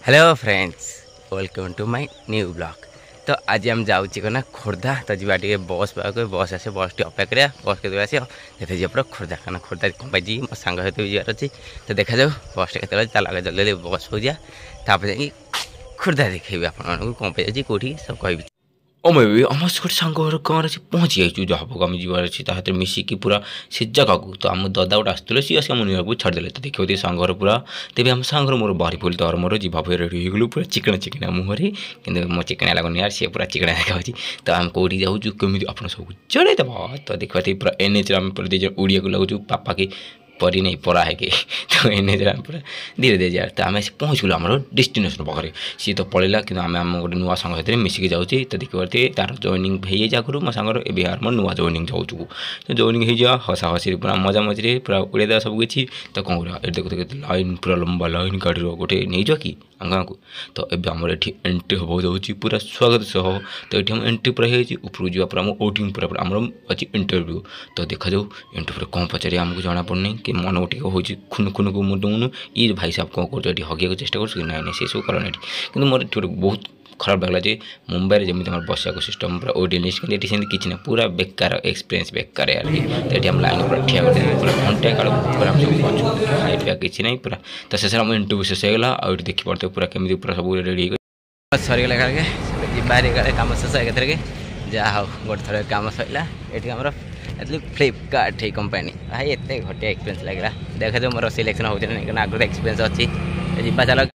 Hello friends, welcome to my new blog. तो आज हम जाऊँ ना खोर्धा। तो जी बस पाक बस आसे बस टी अपेक्षा करा बस के आस जी आप खोर्धा कहना खोर्धा कौन पाई जी मो सांग सहित भी जार अच्छी। तो देखा जाऊ बस के चल आगे जल्दी बस हो जापर जा खोर्धा देखी आप कौन पाई जाए कौटी सब कह अमे भी आम गोटे सांग गाँव में पहुँची जाइए जहाँ हम आम जीवार अच्छी ताहर मिसिकी पूरा से जगह को। तो आम दादा गोटे आसते सी आम नुआ छाड़देले। तो देखिए सांगर पूरा तेज आम सांगर मोर बाहरी पड़ी तो मोर जीवा रेडी हो पूरा चिकना चिकना मुहरे कि मो चिकना लगुनि यार सी पूरा चिकना देखा। तो आम कौटी जाऊँ कमी आप सब चढ़ेदेव। तो देखा पूरा एनएच आम उड़िया को लगुचु पापा के परी नहीं परा है कि तो एनएच पूरा धीरे धीरे जाए। तो आम पहुँच गलु आम डेस्टिनेशन पाखे सी तो पलैला कि आम आम गोटे नुआ सांग सहित मिसिकी जाऊँगी। तो देखिए तार जॉइनिंग हो जाए आगुरी मो सांगर ए आम नुआ जॉइनिंग जाऊँ तो जॉइनिंग हो जा हसा हसी पूरा मजा मझे पूरा उड़ेदा सब किसी। तो कौन करा ये देखो लाइन पूरा लंबा लाइन गाड़ी गोटे नहीं जा कि गाँव को। तो ये आम एंट्री हम जाऊँगी पूरा स्वागत सह। तो ये हम एंट्री पूरा ऊपर जा पूरा ओटिंग पूरा आम अच्छी इंटरव्यू। तो देखा जाऊ इंटरव्यू कौन पचारे आमको जना पड़ना कि मन टे हो खुन खुन को मुझे ये भाई साहब कौन कर हगिया चेस्ट कर ना से सब कारण कि मोर गोटे बहुत खराब लगला जे मुंबई जमी बसा सिस्टम पूरा ओडियंस कि किसी ना पूरा बेकार एक्सपीरियंस बेकार यार। तो हम लाइन पूरा ठिया पूरा घंटे काल पूरा सब खाई पिया किसी ना पूरा। तो शेष आम इंटरव्यू शेष होगा आ देखी पड़ते पूरा केमी पूरा सब रेडी सरीगला बाहरी गले कम शेष एक जहाँ हो गोटे थर कम सरला ये आम फ्लिपकार्ट ही कंपानी भाई एत घटिया एक्सपीरियंस लगे। देखा जाऊ मोर सिलेक्शन होना आगुरी एक्सपीरियंस अच्छी जी चल।